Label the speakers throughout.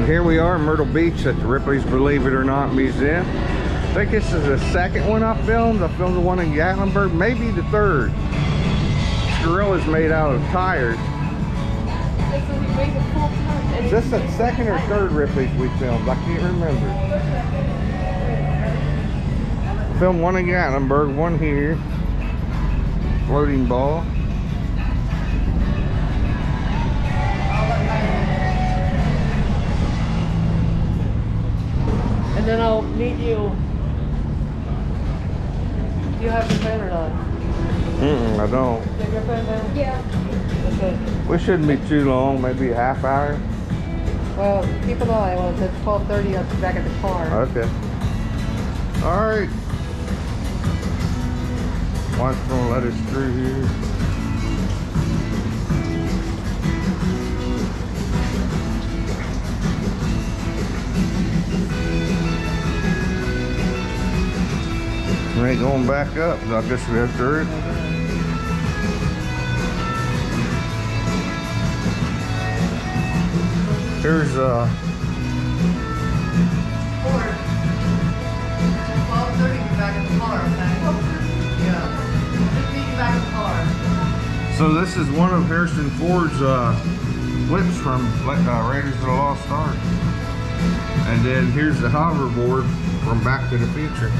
Speaker 1: Here we are in Myrtle Beach at the Ripley's Believe It or Not Museum. I think this is the second one I filmed. I filmed the one in Gatlinburg, maybe the third. This gorilla is made out of tires. Is this the second or third Ripley's we filmed? I can't remember. I filmed one in Gatlinburg, one here. Floating ball.
Speaker 2: And then I'll meet you. Do you have your pen or not?
Speaker 1: I don't.
Speaker 2: You have your pen down?
Speaker 3: Yeah.
Speaker 2: Okay.
Speaker 1: We shouldn't be too long, maybe a half hour.
Speaker 2: Well, keep an eye on it. It's 12:30. I'll be back at the car.
Speaker 1: Okay. All right. Wife's gonna let us through here. We ain't going back up. I guess we have to. Here's
Speaker 2: 12:30. Be back at the car. Okay. Yeah. Just meet you back at the car.
Speaker 1: so this is one of Harrison Ford's clips from Raiders of the Lost Ark. And then here's the hoverboard from Back to the Future.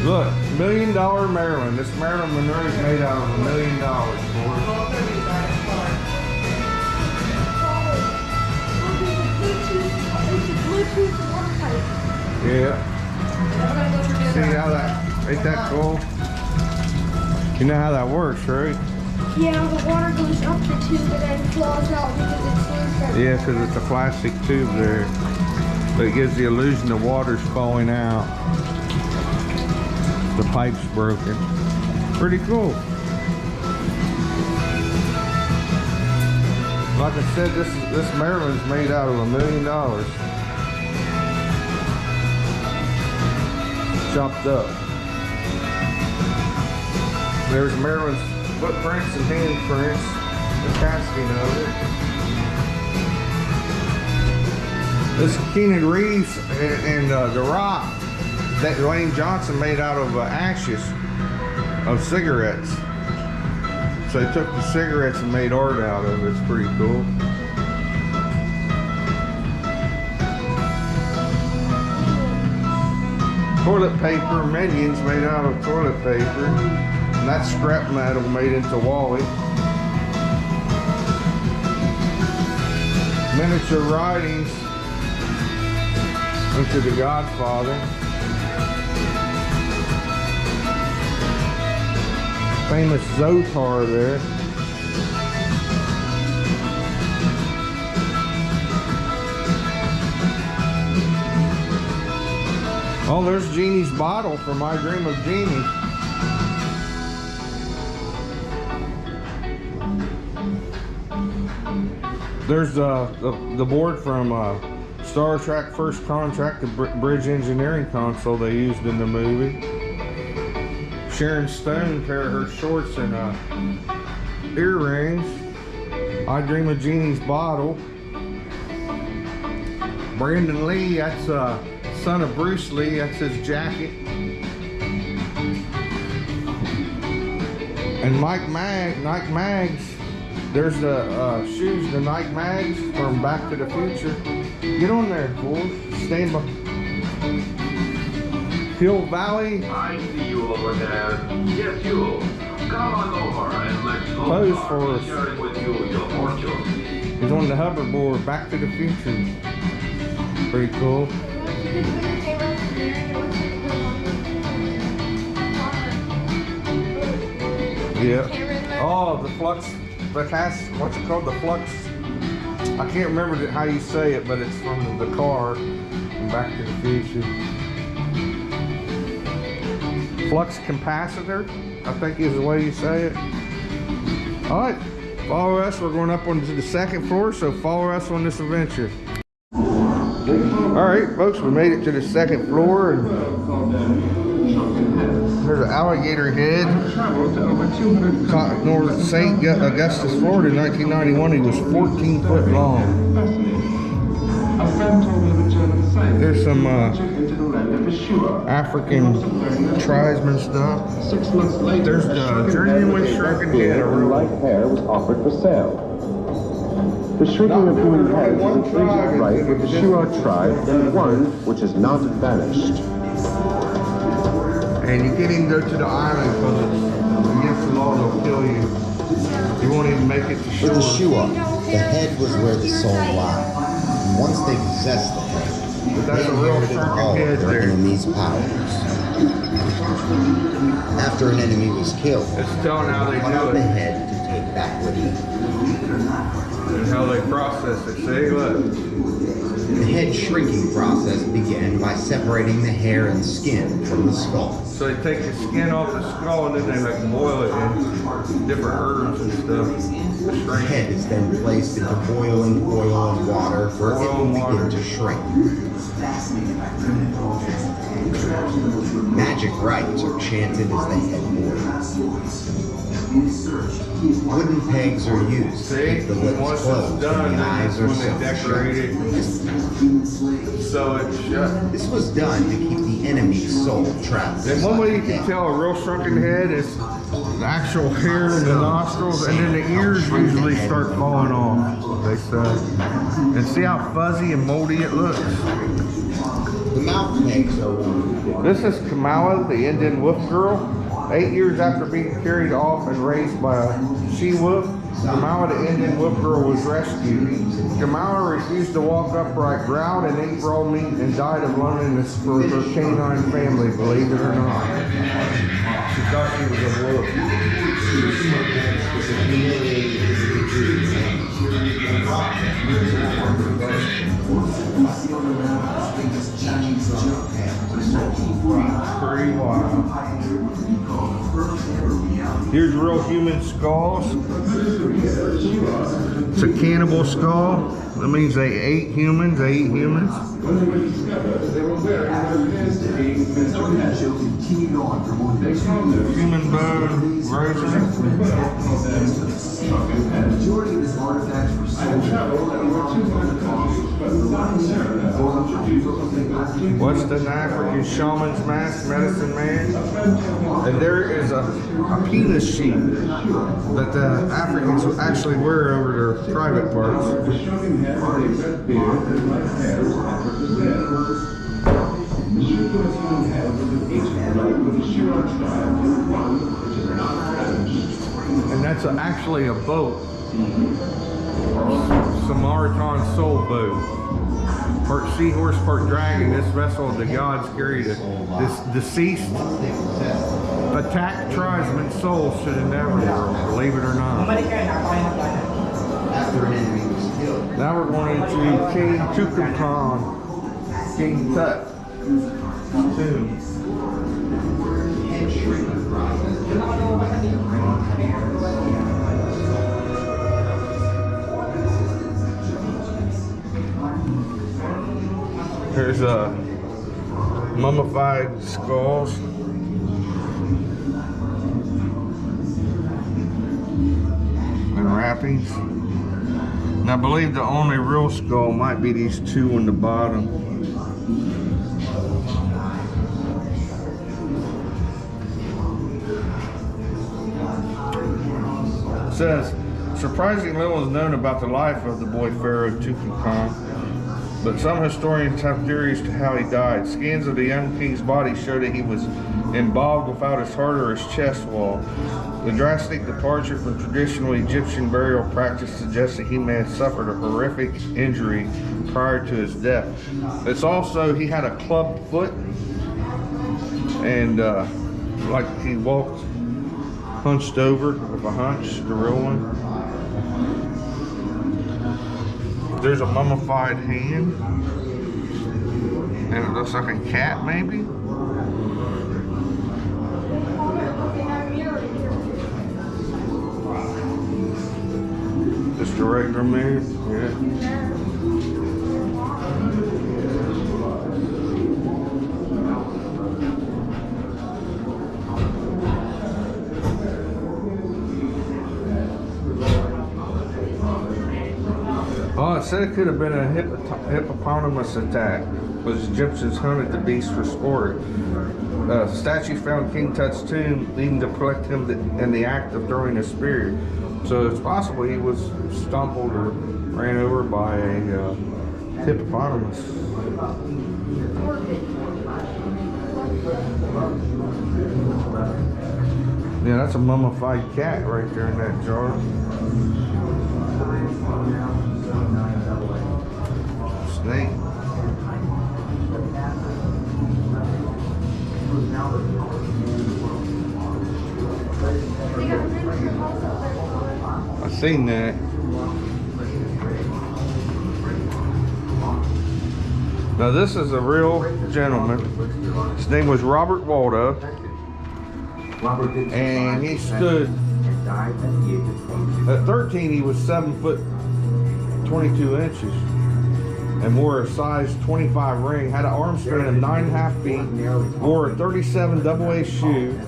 Speaker 1: Look, $1 Million Maryland. This Maryland Monroe is made out of $1 million. Yeah. See how that, ain't that cool? You know how that works, right?
Speaker 3: Yeah, the water goes up the tube and then flows out because it's loose.
Speaker 1: Yeah, because it's a plastic tube there. But it gives the illusion the water's falling out. The pipe's broken. Pretty cool. Like I said, this Maryland's made out of $1 million. Chopped up. There's Maryland's footprints and handprints. The casting of it. This Keanu Reeves and The Rock that Dwayne Johnson made out of ashes of cigarettes. So they took the cigarettes and made art out of it. It's pretty cool. Toilet paper, Minions made out of toilet paper. And that's scrap metal made into Wally. Miniature writings into The Godfather. Famous Zotar there. Oh, there's Jeannie's bottle from I Dream of Jeannie. There's the board from Star Trek First Contact, the bridge engineering console they used in the movie. Sharon Stone, pair of her shorts and earrings. I Dream of Jeannie's bottle. Brandon Lee, that's son of Bruce Lee, that's his jacket. And Nike Mags, there's the shoes, the Nike Mags from Back to the Future. Get on there, boys. Stand by. Hill Valley.
Speaker 4: I see you over there. Yes, you. Come on over and let's go.
Speaker 1: Pose for us.
Speaker 4: Sharing with you your fortune.
Speaker 1: He's on the hoverboard, Back to the Future. Pretty cool.
Speaker 3: Did you put your camera up there and it looks like
Speaker 1: Yeah.
Speaker 3: camera in there?
Speaker 1: Oh, the flux, what's it called? The flux. I can't remember how you say it, but it's from the car and Back to the Future. Flux capacitor, I think is the way you say it. All right, follow us. We're going up onto the second floor, so follow us on this adventure. All right, folks, we made it to the second floor, and there's an alligator head. Caught north St. Augustus, Florida in 1991. He was 14 foot long. There's some African tribesman stuff.
Speaker 5: 6 months later,
Speaker 1: There's the genuine shrunken head.
Speaker 5: light hair was offered for sale. The shrinking of human heads is a treated right with the Shuar tribe and one which is not vanished.
Speaker 1: And you can't even go to the island because it's against the law, they'll kill you. You won't even make it to shore.
Speaker 6: With the Shuar, the head was where the soul lied. And once they possessed the head,
Speaker 1: But that's
Speaker 6: they
Speaker 1: a real
Speaker 6: inherited
Speaker 1: shrunken
Speaker 6: all
Speaker 1: head
Speaker 6: their
Speaker 1: there.
Speaker 6: enemy's powers. After an enemy was killed,
Speaker 1: It's telling how they
Speaker 6: cut
Speaker 1: do
Speaker 6: out the
Speaker 1: it
Speaker 6: head to take back with them.
Speaker 1: and how they process it. See, look.
Speaker 6: The head shrinking process began by separating the hair and skin from the skull.
Speaker 1: So they take the skin off the skull and then they like boil it in different herbs and stuff.
Speaker 6: The
Speaker 1: Shrink.
Speaker 6: head is then placed into boiling oil and water where it will begin to shrink. Magic rites are chanted as the head boils. Wooden pegs are used to
Speaker 1: See,
Speaker 6: keep the lips
Speaker 1: once it's
Speaker 6: closed
Speaker 1: done,
Speaker 6: and the eyes are
Speaker 1: when they
Speaker 6: sewn
Speaker 1: decorate it, so it's shut.
Speaker 6: This was done to keep the enemy's soul trapped.
Speaker 1: And one way you
Speaker 6: inside the
Speaker 1: can
Speaker 6: head.
Speaker 1: tell a real shrunken head is the actual hair in the nostrils, and then the ears usually start falling off, they say. And see how fuzzy and moldy it looks?
Speaker 6: The mouth pegs are one.
Speaker 1: This is Kamala, the Indian wolf girl. 8 years after being carried off and raised by a she-wolf, Kamala, the Indian wolf girl, was rescued. Kamala refused to walk upright, growled and ate raw meat, and died of loneliness for her canine family, believe it or not. She thought she was a wolf. Pretty wild. Here's real human skulls. It's a cannibal skull. That means they ate humans. They eat humans. Human bone rosary. Western African shaman's mask, medicine man. And there is a penis sheath that the Africans will actually wear over their private parts. And that's actually a boat. Samaritan soul boat. Part seahorse, part dragon. This vessel of the gods carried this deceased attacked tribesman's soul to the netherworld, believe it or not.
Speaker 6: After an enemy was killed,
Speaker 1: Now we're going into King Tutankhamun, King Tut tomb.
Speaker 6: the head shrinking process began by
Speaker 1: Here's mummified skulls. And wrappings. And I believe the only real skull might be these two on the bottom. It says, surprisingly little is known about the life of the boy pharaoh Tutankhamun. but some historians have theories to how he died. Scans of the young king's body show that he was embalmed without his heart or his chest wall. The drastic departure from traditional Egyptian burial practice suggests that he may have suffered a horrific injury prior to his death. It's also, he had a clubbed foot, and like he walked hunched over with a hunch, the real one. There's a mummified hand, and it looks like a cat maybe. Just a regular man, yeah. Oh, it said it could have been a hippopotamus attack, because Egyptians hunted the beast for sport. Statue found King Tut's tomb, leading to collect him in the act of throwing a spear. So it's possible he was stumbled or ran over by a hippopotamus. Yeah, that's a mummified cat right there in that jar. Snake. I've seen that. Now this is a real gentleman. His name was Robert Waldo, and he stood at 13. He was 7 foot 22 inches. And wore a size 25 ring, had an arm span of 9.5 feet, wore a 37 AA shoe,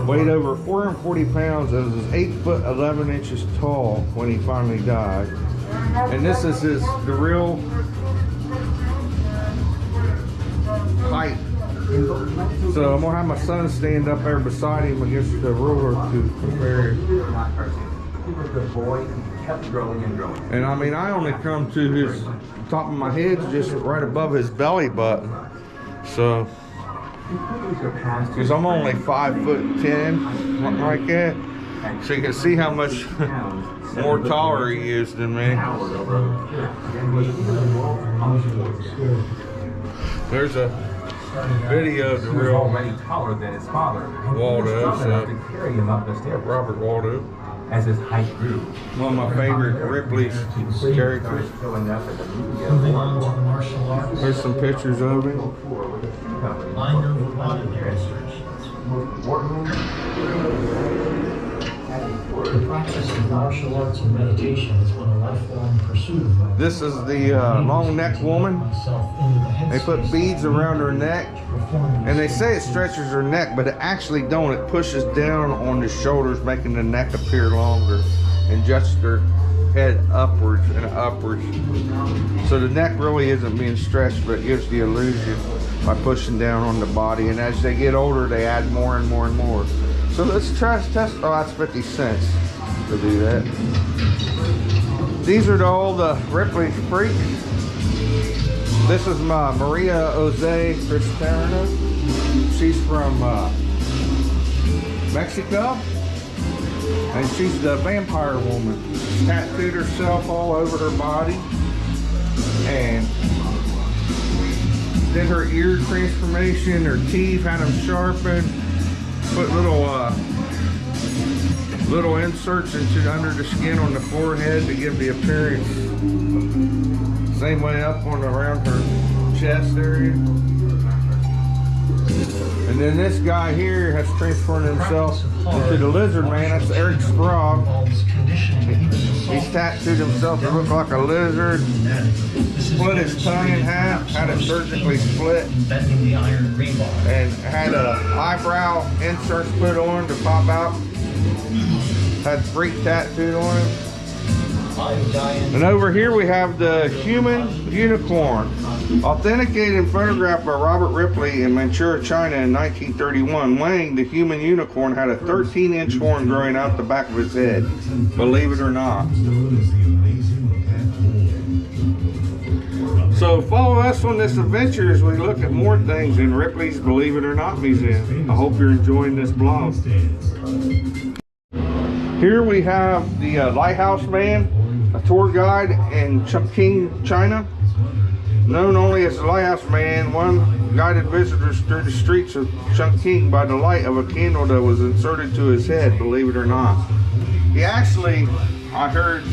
Speaker 1: weighed over 440 pounds, and was 8 foot 11 inches tall when he finally died. And this is the real height. So I'm gonna have my son stand up there beside him against the ruler to compare it.
Speaker 7: He was a good boy. He kept growing and growing.
Speaker 1: And I mean, I only come to his top of my head, just right above his belly button. So, because I'm only 5'10", something like that. So you can see how much more taller he is than me. There's a video of the real
Speaker 7: already taller than his father.
Speaker 1: Waldo,
Speaker 7: To carry him up the stairs.
Speaker 1: Robert Waldo.
Speaker 7: As his height grew.
Speaker 1: One of my favorite Ripley's characters. There's some pictures of him.
Speaker 8: The practice of martial arts and meditation has been a lifelong pursuit of mine.
Speaker 1: This is the long neck woman. They put beads around her neck, and they say it stretches her neck, but it actually don't. It pushes down on the shoulders, making the neck appear longer, and adjusts her head upwards and upwards. So the neck really isn't being stretched, but it gives the illusion by pushing down on the body. And as they get older, they add more and more and more. So let's try to test. Oh, that's 50 cents to do that. These are the old Ripley freaks. This is my Maria Jose Cristiano. She's from Mexico, and she's the vampire woman. She tattooed herself all over her body, and did her ear transformation, her teeth, had them sharpened, put little inserts into under the skin on the forehead to give the appearance. Same way up on around her chest area. And then this guy here has transformed himself into the lizard man. That's Eric Sprague. He's tattooed himself to look like a lizard. Split his tongue in half, had it surgically split, and had a eyebrow inserts put on to pop out. Had freak tattooed on him. And over here we have the human unicorn. Authenticated and photographed by Robert Ripley in Manchuria, China in 1931. Lang, the human unicorn, had a 13-inch horn growing out the back of his head. Believe it or not. So follow us on this adventure as we look at more things in Ripley's Believe It or Not Museum. I hope you're enjoying this blog. Here we have the Lighthouse Man, a tour guide in Chongqing, China. Known only as the Lighthouse Man, one guided visitors through the streets of Chongqing by the light of a candle that was inserted to his head, believe it or not. He actually, I heard,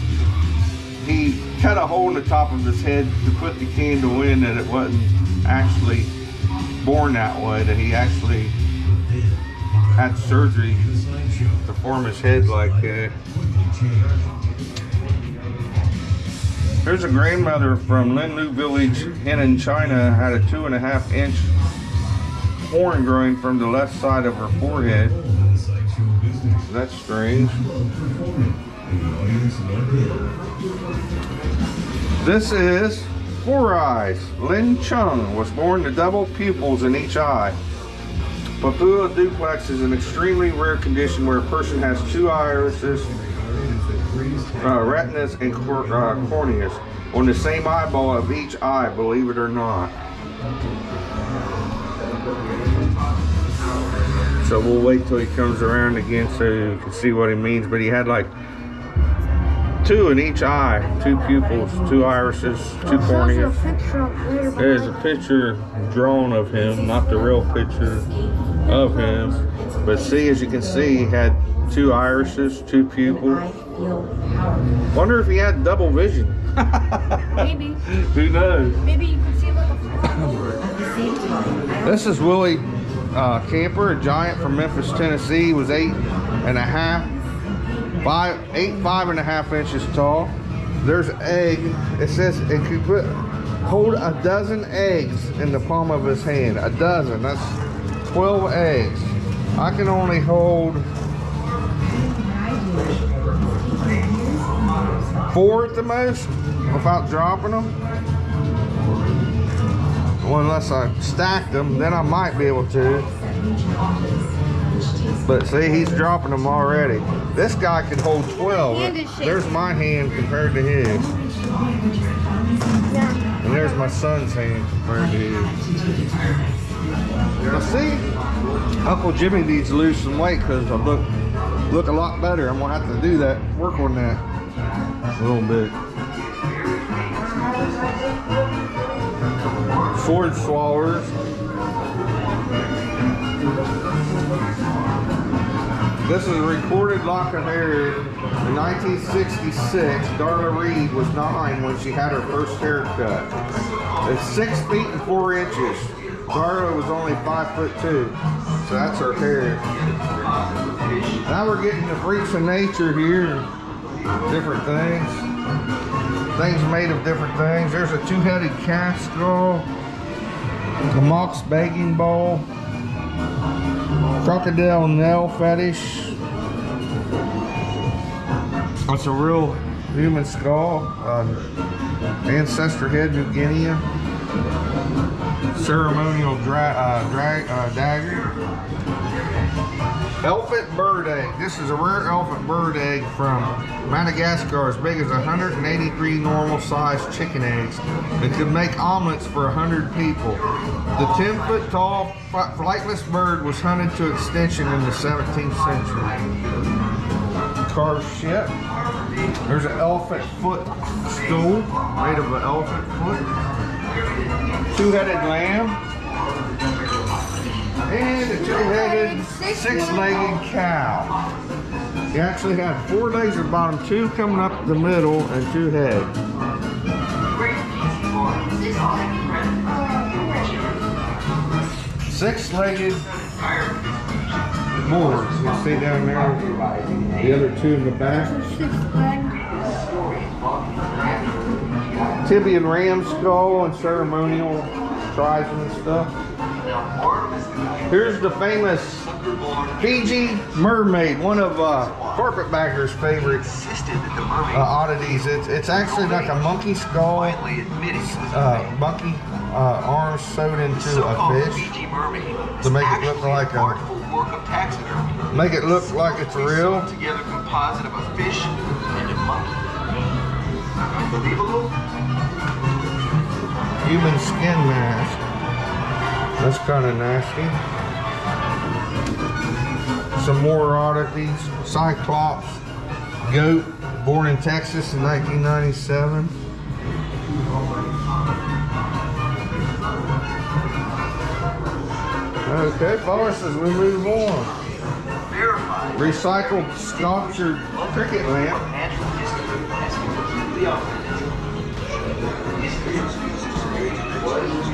Speaker 1: he cut a hole in the top of his head to put the candle in, and it wasn't actually born that way, that he actually had surgery to form his head like that. Here's a grandmother from Linlu Village, Henan, China, had a 2.5-inch horn growing from the left side of her forehead. That's strange. This is Four Eyes. Lin Chung was born to double pupils in each eye. Papua duplex is an extremely rare condition where a person has two irises, retinas, and corneas on the same eyeball of each eye, believe it or not. So we'll wait till he comes around again so you can see what he means. But he had like two in each eye, two pupils, two irises, two corneas. There's a picture drawn of him, not the real picture of him. But see, as you can see, he had two irises, two pupils. Wonder if he had double vision.
Speaker 3: Maybe.
Speaker 1: Who knows?
Speaker 3: Maybe you could see like a
Speaker 1: This is Willie Camper, a giant from Memphis, Tennessee. He was 5.5 inches tall. There's an egg. It says it could hold a dozen eggs in the palm of his hand. A dozen. That's 12 eggs. I can only hold 4 at the most without dropping them. Well, unless I stacked them, then I might be able to. But see, he's dropping them already. This guy could hold 12. There's my hand compared to his. And there's my son's hand compared to his. Now see, Uncle Jimmy needs to lose some weight because I look a lot better. I'm gonna have to do that, work on that a little bit. Sword swallowers. This is a recorded lock of hair. In 1966, Darla Reed was 9 when she had her first haircut. It's 6 feet and 4 inches. Darla was only 5'2", so that's her hair. Now we're getting the freaks of nature here. Different things. Things made of different things. There's a 2-headed calf skull. A monk's begging bowl. Crocodile nail fetish. That's a real human skull. Ancestor head, New Guinea. Ceremonial dagger. Elephant bird egg. This is a rare elephant bird egg from Madagascar, as big as 183 normal sized chicken eggs. It could make omelets for 100 people. The 10-foot tall flightless bird was hunted to extinction in the 17th century. Carved ship. There's an elephant foot stool made of an elephant foot. 2-headed lamb. And a 2-headed, 6-legged cow. He actually had 4 legs at the bottom, 2 coming up the middle, and 2 heads. 6-legged boars. You see down there, the other 2 in the back. Tibia and ram skull and ceremonial tribes and stuff. Here's the famous Fiji mermaid, one of Carpetbagger's favorite oddities. It's actually like a monkey skull, monkey arms sewed into a fish to make it look like it's real.
Speaker 9: Together composite of a fish and a monkey. Unbelievable.
Speaker 1: Human skin mask. That's kind of nasty. Some more oddities. Cyclops goat, born in Texas in 1997. Okay, fellas, as we move on. Recycled sculptured cricket lamp.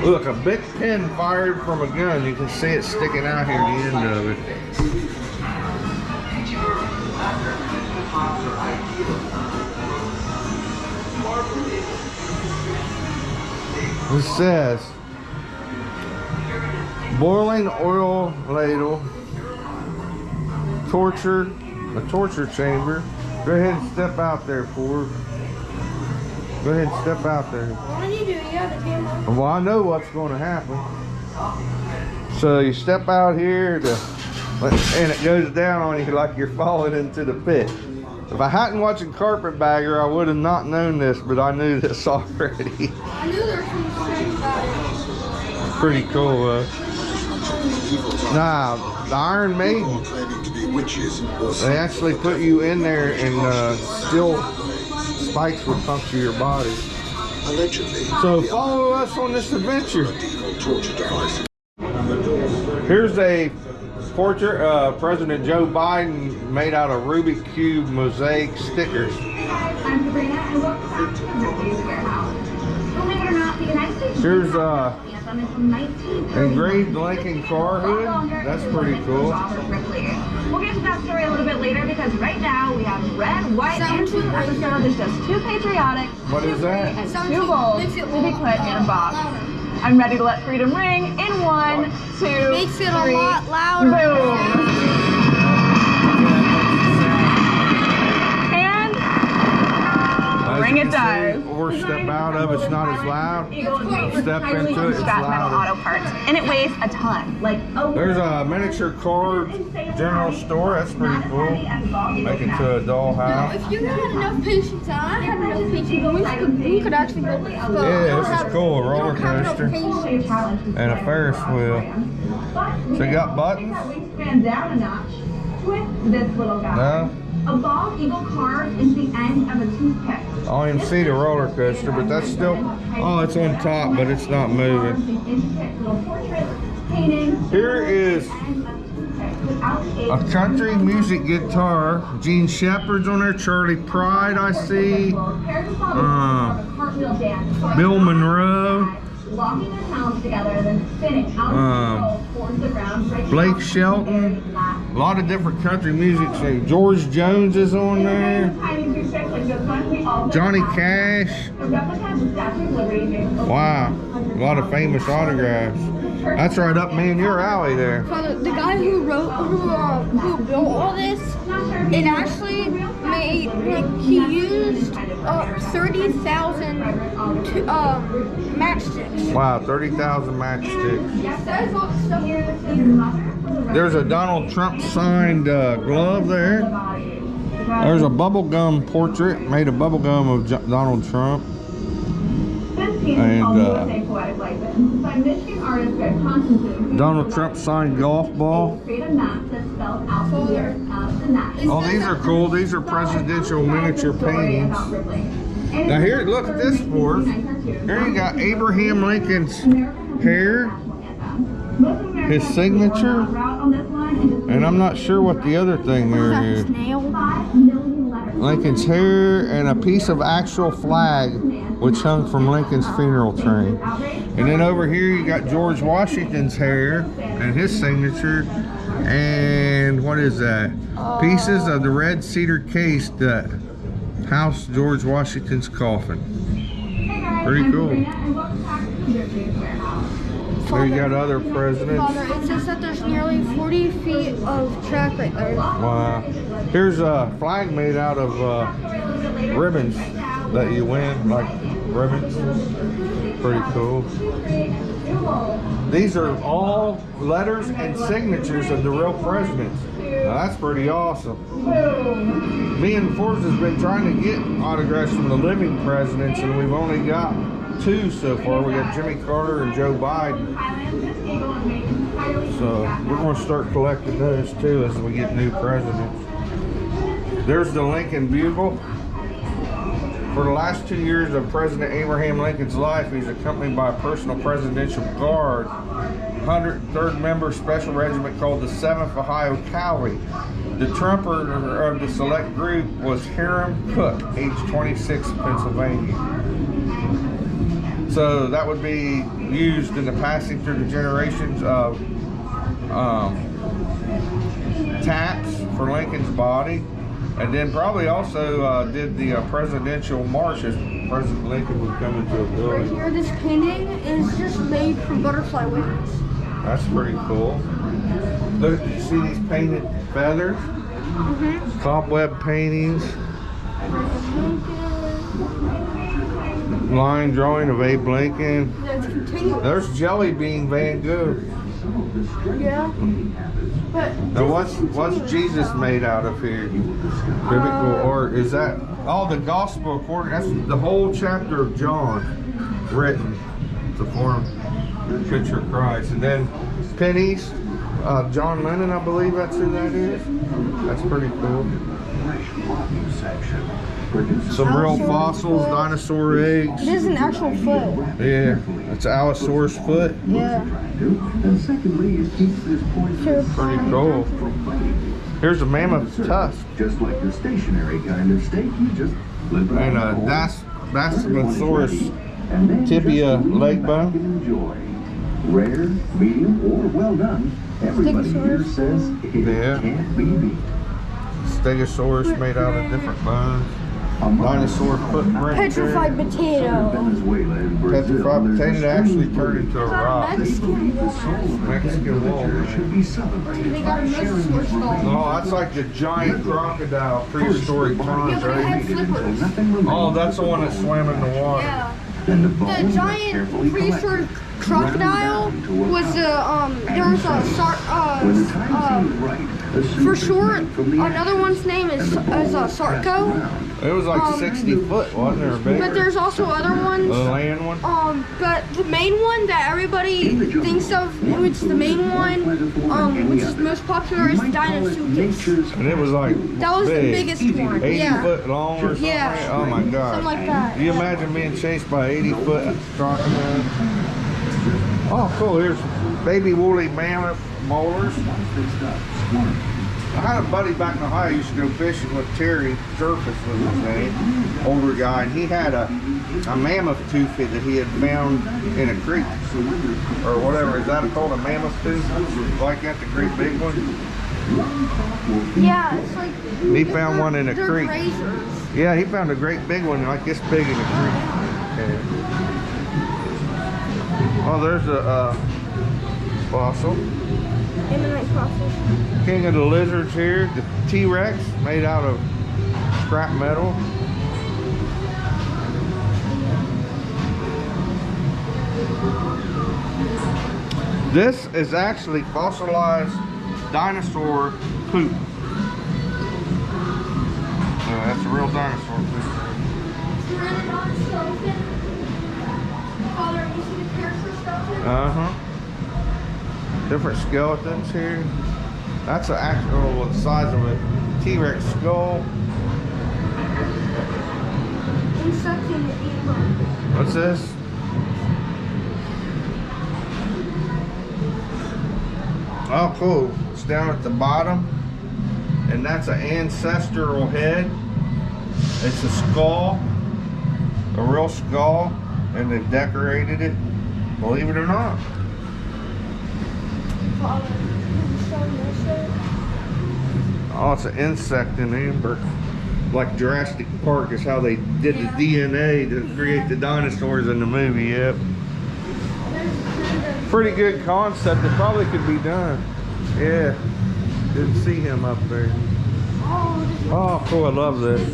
Speaker 1: Look, a big pin fired from a gun. You can see it sticking out here at the end of it. It says, boiling oil ladle, a torture chamber. Go ahead and step out there, Ford. Go ahead and step out there.
Speaker 3: What do you do? You have a camera?
Speaker 1: Well, I know what's going to happen. So you step out here and it goes down on you like you're falling into the pit. If I hadn't watched Carpetbagger, I would have not known this, but I knew this already.
Speaker 3: I knew there was something strange about it.
Speaker 1: Pretty cool. Nah, the Iron Maiden, they actually put you in there and steel spikes would puncture your body. So follow us on this adventure. Here's a portrait of President Joe Biden made out of Rubik's Cube mosaic stickers.
Speaker 10: I'm Sabrina, and welcome back to the Ripley's warehouse. Believe it or not, the United States
Speaker 1: Here's
Speaker 10: from 1930.
Speaker 1: engraved Lincoln car hood. That's pretty cool.
Speaker 10: We'll get to that story a little bit later because right now we have red, white, and blue episode. There's just two patriotic,
Speaker 1: What is that?
Speaker 10: and two gold to be put in a box. I'm ready to let freedom ring in 1, 2,
Speaker 3: Makes it
Speaker 10: 3.
Speaker 3: a lot louder.
Speaker 10: Boom. And ring it does.
Speaker 1: Or step out of it's not as loud. Step into it, it's
Speaker 10: Scrap metal
Speaker 1: louder.
Speaker 10: auto parts, and it weighs a ton.
Speaker 1: There's a miniature car general store. That's pretty cool. Make it to a dollhouse.
Speaker 3: If you had enough patience, and I had enough patience, we could actually go.
Speaker 1: Yeah, this is cool. A roller coaster and a Ferris wheel. So you got buttons?
Speaker 10: Wingspan down a notch. Twist this little guy.
Speaker 1: No?
Speaker 10: A bald eagle carved into the end of a toothpick.
Speaker 1: I don't even see the roller coaster, but that's still, oh, it's on top, but it's not moving. Here is a country music guitar. Gene Shepard's on there, Charlie Pride, I see. Bill Monroe.
Speaker 10: Locking their talons together, then spinning out towards the ground.
Speaker 1: Blake Shelton. A lot of different country music. So George Jones is on there. Johnny Cash. Wow. A lot of famous autographs. That's right up me and your alley there.
Speaker 3: So the guy who built all this, it actually made, like, he used 30,000 matchsticks.
Speaker 1: Wow, 30,000 matchsticks. There's a Donald Trump signed glove there. There's a bubblegum portrait made of bubblegum of Donald Trump. And Donald Trump signed golf ball. Oh, these are cool. These are presidential miniature paintings. Now here, look at this for us. Here you got Abraham Lincoln's hair, his signature, and I'm not sure what the other thing there is. Lincoln's hair and a piece of actual flag which hung from Lincoln's funeral train. And then over here you got George Washington's hair and his signature, and what is that? Pieces of the red cedar case that housed George Washington's coffin. Pretty cool. There you got other presidents.
Speaker 3: Father, it says that there's nearly 40 feet of track right there.
Speaker 1: Wow. Here's a flag made out of ribbons that you win, like ribbons. Pretty cool. These are all letters and signatures of the real presidents. Now that's pretty awesome. Me and Forbes has been trying to get autographs from the living presidents, and we've only got 2 so far. We got Jimmy Carter and Joe Biden. So we're going to start collecting those too as we get new presidents. There's the Lincoln Bugle. For the last 2 years of President Abraham Lincoln's life, he's accompanied by a personal presidential guard, 103rd member special regiment called the 7th Ohio Cavalry. The trumpeter of the select group was Hiram Cook, age 26, Pennsylvania. So that would be used in the passing through the generations of taps for Lincoln's body. And then probably also did the presidential march as President Lincoln would come into a
Speaker 3: Right
Speaker 1: building.
Speaker 3: here, this painting is just made from butterfly wings.
Speaker 1: That's pretty cool. Look, you see these painted feathers? Cobweb paintings. Line drawing of Abe Lincoln.
Speaker 3: That's continuous.
Speaker 1: There's Jelly Bean Van Gogh.
Speaker 3: Yeah. But
Speaker 1: Now what's Jesus made out of here? Biblical art. Is that all the gospel according? That's the whole chapter of John written to form the picture of Christ. And then pennies, John Lennon, I believe that's who that is. That's pretty cool. Some real fossils, dinosaur eggs.
Speaker 3: it is an actual foot.
Speaker 1: Yeah, that's Allosaurus foot.
Speaker 3: Yeah.
Speaker 1: Pretty cool. Here's a mammoth tusk.
Speaker 5: Just like the stationary kind of steak you just live
Speaker 1: And that's Dasylosaurus tibia leg bone.
Speaker 5: enjoy. Rare, medium, or well done. Everybody here says it
Speaker 1: Yeah.
Speaker 5: can't be beat.
Speaker 1: Stegosaurus made out of different bones. Dinosaur footprint.
Speaker 3: Petrified potato.
Speaker 5: Venezuela and Brazil,
Speaker 1: Petrified
Speaker 5: there's
Speaker 1: potato
Speaker 5: a
Speaker 1: actually
Speaker 5: story
Speaker 1: turned into a rock.
Speaker 3: Mexican wall.
Speaker 1: Mexican wall.
Speaker 5: should be celebrated.
Speaker 3: They got a Mexican skull.
Speaker 1: Oh, that's like the giant crocodile prehistoric times,
Speaker 3: Yeah, but it had
Speaker 1: right?
Speaker 3: flippers.
Speaker 1: Oh, that's the one that swam in the water.
Speaker 3: Yeah.
Speaker 5: Then the
Speaker 3: The
Speaker 5: bones are
Speaker 3: giant
Speaker 5: carefully
Speaker 3: prehistoric
Speaker 5: collected,
Speaker 3: crocodile
Speaker 5: ground down to a
Speaker 3: was
Speaker 5: powder.
Speaker 3: there was a
Speaker 5: When the time seems right, a suit
Speaker 3: for
Speaker 5: is
Speaker 3: short,
Speaker 5: made from the
Speaker 3: another one's name is Sarco.
Speaker 1: It was like 60 foot, wasn't there? Bigger?
Speaker 3: But there's also other ones.
Speaker 1: The land one?
Speaker 3: But the main one that everybody thinks of, which the main one, which is most popular, is Dinosaurus.
Speaker 1: And it was like
Speaker 3: That was the
Speaker 1: big.
Speaker 3: biggest one.
Speaker 1: 80
Speaker 3: Yeah.
Speaker 1: foot long or something?
Speaker 3: Yeah.
Speaker 1: Oh my
Speaker 3: Something
Speaker 1: God.
Speaker 3: like that.
Speaker 1: Can you imagine being chased by 80 foot crocodile? Oh, cool. Here's baby woolly mammoth molars. I had a buddy back in Ohio used to go fishing with Terry Surface was his name, older guy, and he had a mammoth tooth that he had found in a creek or whatever. Is that called a mammoth tooth? Like that, the great big one?
Speaker 3: Yeah, it's like
Speaker 1: He found one in a
Speaker 3: they're
Speaker 1: creek.
Speaker 3: grazers.
Speaker 1: Yeah, he found a great big one, like this big in a creek. Okay. Oh, there's a fossil.
Speaker 3: Ammonite fossil.
Speaker 1: King of the lizards here, the T-Rex made out of scrap metal. This is actually fossilized dinosaur poop. That's a real dinosaur poop. Uh-huh. Different skeletons here. That's the actual size of a T-Rex skull. What's this? Oh, cool. It's down at the bottom. And that's an ancestral head. It's a skull. A real skull. And they've decorated it. Believe it or not. Oh, it's an insect in amber. Like Jurassic Park is how they did the DNA to create the dinosaurs in the movie, yep. Pretty good concept. It probably could be done. Yeah. Didn't see him up there. Oh, cool. I love this.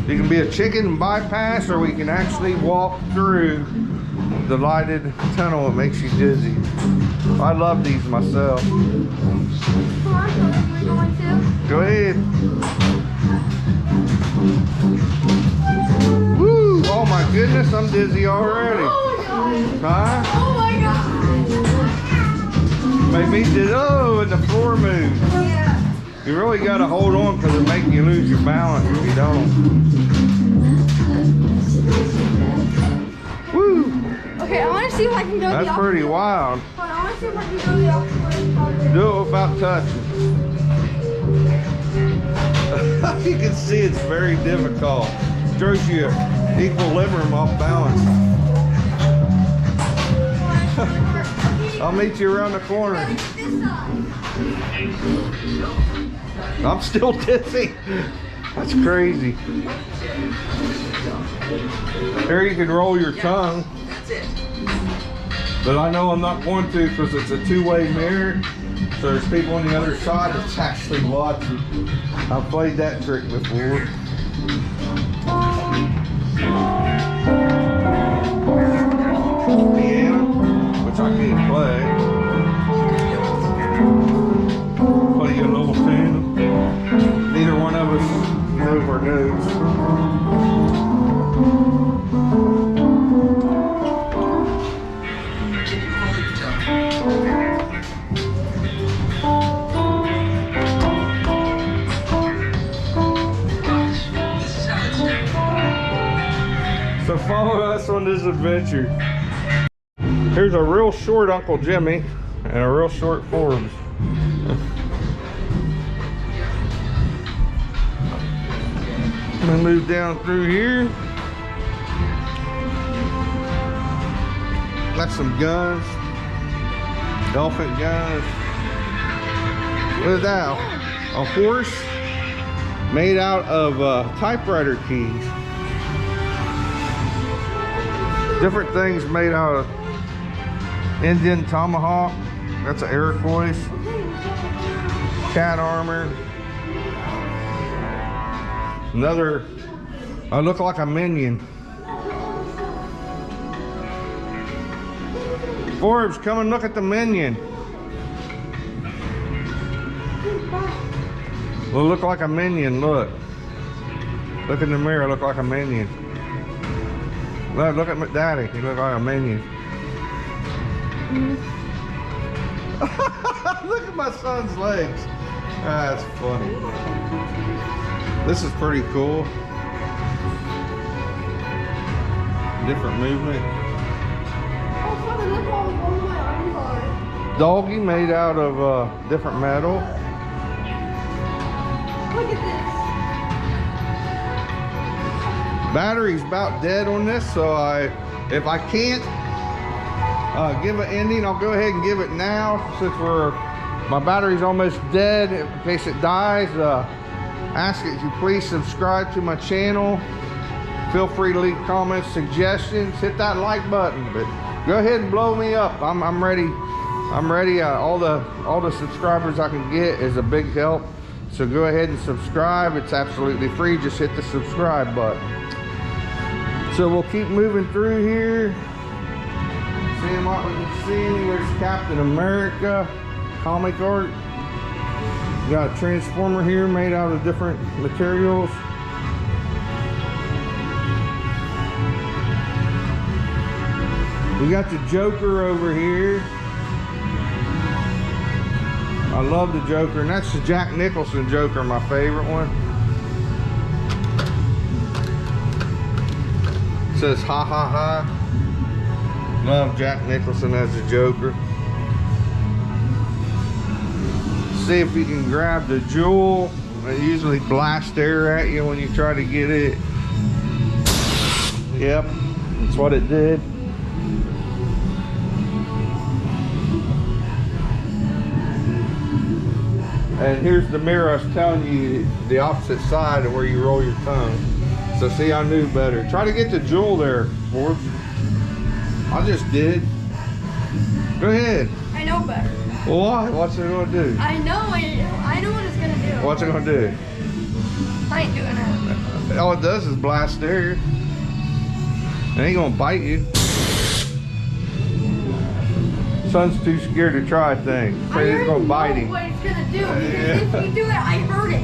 Speaker 1: You can be a chicken bypass, or we can actually walk through the lighted tunnel. It makes you dizzy. I love these myself. Go ahead. Woo! Oh my goodness, I'm dizzy already.
Speaker 3: Oh my god.
Speaker 1: Huh?
Speaker 3: Oh my god.
Speaker 1: Made me dizzy. Oh, and the floor moved.
Speaker 3: Yeah.
Speaker 1: You really got to hold on because it makes you lose your balance if you don't. Woo!
Speaker 3: Okay, I want to see if I can go the
Speaker 1: That's
Speaker 3: opposite
Speaker 1: pretty
Speaker 3: way.
Speaker 1: wild.
Speaker 3: I want to see if I can go the opposite way.
Speaker 1: Do it without touching. You can see it's very difficult. Throws you equilibrium off balance. I'll meet you around the corner. I'm still dizzy. That's crazy. Here you can roll your tongue. But I know I'm not going to because it's a two-way mirror. So there's people on the other side that's actually watching. I've played that trick before. Piano, which I can't play. Play you a little tune. Neither one of us knows our notes. So follow us on this adventure. Here's a real short Uncle Jimmy and a real short Forbes. I'm gonna move down through here. Got some guns, elephant guns. Look at that, a horse made out of typewriter keys. Different things made out of Indian tomahawk. That's an Iroquois. Cat armor. Another, I look like a minion. Forbes, come and look at the minion. Well, look like a minion, look. Look in the mirror, look like a minion. Look at my daddy, he looks like a minion. Look at my son's legs. That's funny. This is pretty cool. Different movement.
Speaker 3: Oh, funny, look how long my arms are.
Speaker 1: Doggy made out of different metal.
Speaker 3: Look at this.
Speaker 1: Battery's about dead on this, so if I can't give an ending, I'll go ahead and give it now since my battery's almost dead. In case it dies, ask that you please subscribe to my channel. Feel free to leave comments, suggestions, hit that like button. But go ahead and blow me up. I'm ready. I'm ready. All the subscribers I can get is a big help. So go ahead and subscribe. It's absolutely free. Just hit the subscribe button. So we'll keep moving through here. Seeing what we can see. There's Captain America comic art. Got a transformer here made out of different materials. We got the Joker over here. I love the Joker, and that's the Jack Nicholson Joker, my favorite one. It says ha ha ha. Love Jack Nicholson as the Joker. See if you can grab the jewel. They usually blast air at you when you try to get it. Yep, that's what it did. And here's the mirror I was telling you, the opposite side of where you roll your tongue. So see, I knew better. Try to get the jewel there, Forbes. I just did. Go ahead.
Speaker 3: I know better.
Speaker 1: Well, why? What's it gonna do?
Speaker 3: I know what it's gonna do.
Speaker 1: What's it gonna do?
Speaker 3: I ain't doing it.
Speaker 1: All it does is blast air. It ain't gonna bite you. Son's too scared to try things. Afraid it's gonna bite him.
Speaker 3: What it's gonna do? Because if you do it, I heard it.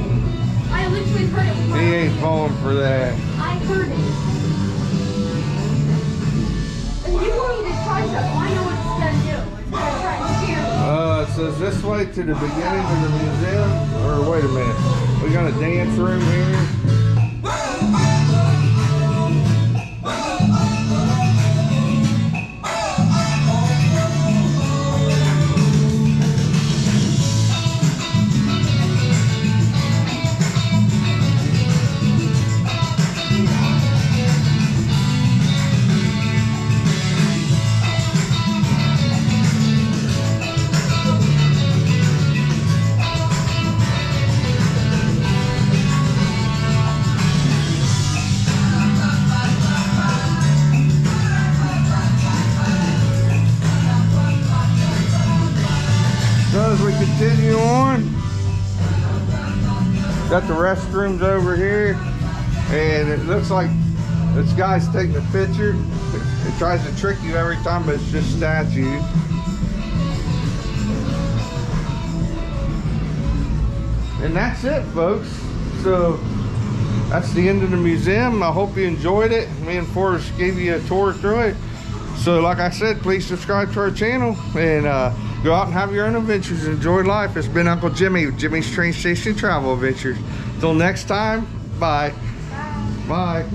Speaker 3: I literally heard it.
Speaker 1: He ain't falling for that.
Speaker 3: I heard it.
Speaker 1: so is this way to the beginning of the museum? Or wait a minute, we got a dance room here. As we continue on, got the restrooms over here, and it looks like this guy's taking a picture. It tries to trick you every time, but it's just statues. And that's it, folks. So that's the end of the museum. I hope you enjoyed it. Me and Forrest gave you a tour through it. So like I said, please subscribe to our channel and go out and have your own adventures. Enjoy life. It's been Uncle Jimmy with Jimmy's Train Station Travel Adventures. Till next time, bye. Bye.